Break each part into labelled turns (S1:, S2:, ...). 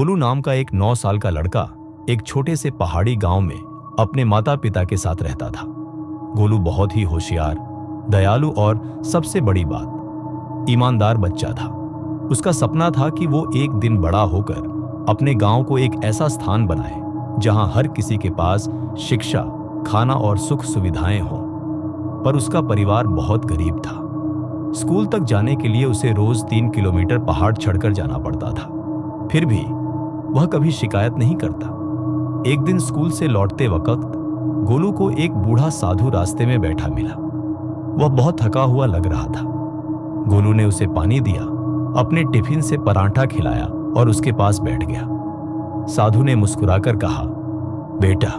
S1: गोलू नाम का एक 9 साल का लड़का एक छोटे से पहाड़ी गांव में अपने माता पिता के साथ रहता था। गोलू बहुत ही होशियार, दयालु और सबसे बड़ी बात, ईमानदार बच्चा था। उसका सपना था कि वो एक दिन बड़ा होकर अपने गांव को एक ऐसा स्थान बनाए जहां हर किसी के पास शिक्षा, खाना और सुख सुविधाएं हों। पर उसका परिवार बहुत गरीब था। स्कूल तक जाने के लिए उसे रोज 3 किलोमीटर पहाड़ चढ़कर जाना पड़ता था। फिर भी वह कभी शिकायत नहीं करता। एक दिन स्कूल से लौटते वक्त गोलू को एक बूढ़ा साधु रास्ते में बैठा मिला। वह बहुत थका हुआ लग रहा था। गोलू ने उसे पानी दिया, अपने टिफिन से पराठा खिलाया और उसके पास बैठ गया। साधु ने मुस्कुराकर कहा, बेटा,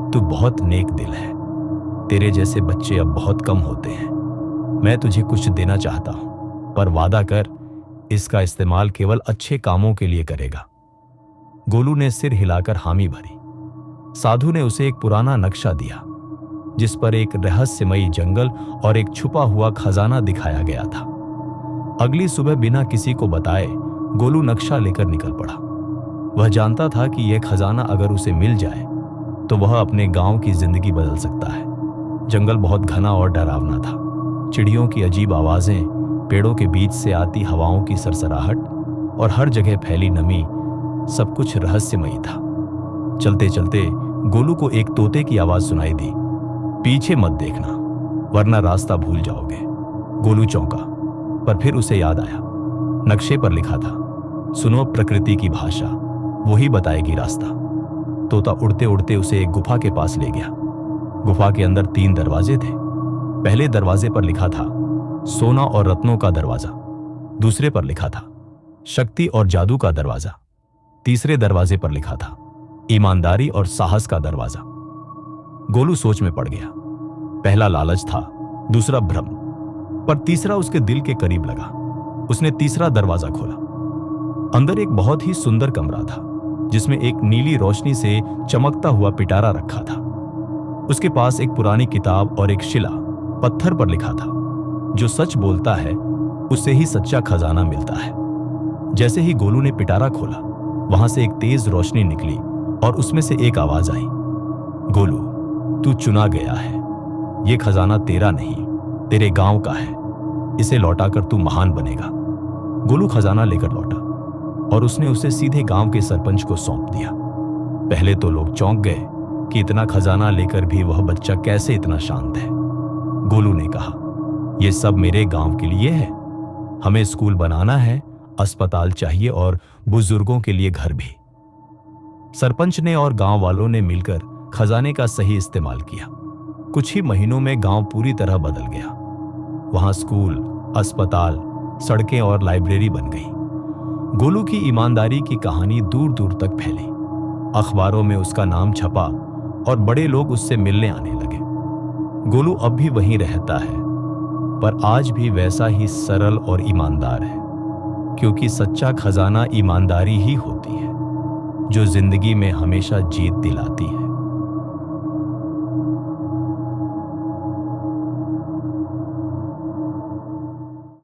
S1: तू बहुत नेक दिल है। तेरे जैसे बच्चे अब बहुत कम होते हैं। मैं तुझे कुछ देना चाहता हूं, पर वादा कर इसका इस्तेमाल केवल अच्छे कामों के लिए करेगा। गोलू ने सिर हिलाकर हामी भरी। साधु ने उसे एक पुराना नक्शा दिया जिस पर एक रहस्यमयी जंगल और एक छुपा हुआ खजाना दिखाया गया था। अगली सुबह बिना किसी को बताए गोलू नक्शा लेकर निकल पड़ा। वह जानता था कि यह खजाना अगर उसे मिल जाए तो वह अपने गांव की जिंदगी बदल सकता है। जंगल बहुत घना और डरावना था। चिड़ियों की अजीब आवाजें, पेड़ों के बीच से आती हवाओं की सरसराहट और हर जगह फैली नमी, सब कुछ रहस्यमयी था। चलते चलते गोलू को एक तोते की आवाज सुनाई दी, पीछे मत देखना वरना रास्ता भूल जाओगे। गोलू चौंका, पर फिर उसे याद आया, नक्शे पर लिखा था, सुनो प्रकृति की भाषा, वही बताएगी रास्ता। तोता उड़ते उड़ते उसे एक गुफा के पास ले गया। गुफा के अंदर 3 दरवाजे थे। पहले दरवाजे पर लिखा था सोना और रत्नों का दरवाजा, दूसरे पर लिखा था शक्ति और जादू का दरवाजा, तीसरे दरवाजे पर लिखा था ईमानदारी और साहस का दरवाजा। गोलू सोच में पड़ गया। पहला लालच था, दूसरा भ्रम, पर तीसरा उसके दिल के करीब लगा। उसने तीसरा दरवाजा खोला। अंदर एक बहुत ही सुंदर कमरा था जिसमें एक नीली रोशनी से चमकता हुआ पिटारा रखा था। उसके पास एक पुरानी किताब और एक शिला, पत्थर पर लिखा था, जो सच बोलता है उससे ही सच्चा खजाना मिलता है। जैसे ही गोलू ने पिटारा खोला, वहां से एक तेज रोशनी निकली और उसमें से एक आवाज आई, गोलू, तू चुना गया है। यह खजाना तेरा नहीं, तेरे गांव का है। इसे लौटाकर तू महान बनेगा। गोलू खजाना लेकर लौटा और उसने उसे सीधे गांव के सरपंच को सौंप दिया। पहले तो लोग चौंक गए कि इतना खजाना लेकर भी वह बच्चा कैसे इतना शांत है। गोलू ने कहा, यह सब मेरे गांव के लिए है। हमें स्कूल बनाना है, अस्पताल चाहिए और बुजुर्गों के लिए घर भी। सरपंच ने और गांव वालों ने मिलकर खजाने का सही इस्तेमाल किया। कुछ ही महीनों में गांव पूरी तरह बदल गया। वहां स्कूल, अस्पताल, सड़कें और लाइब्रेरी बन गई। गोलू की ईमानदारी की कहानी दूर दूर तक फैली। अखबारों में उसका नाम छपा और बड़े लोग उससे मिलने आने लगे। गोलू अब भी वहीं रहता है, पर आज भी वैसा ही सरल और ईमानदार है, क्योंकि सच्चा खजाना ईमानदारी ही होती है जो जिंदगी में हमेशा जीत दिलाती है।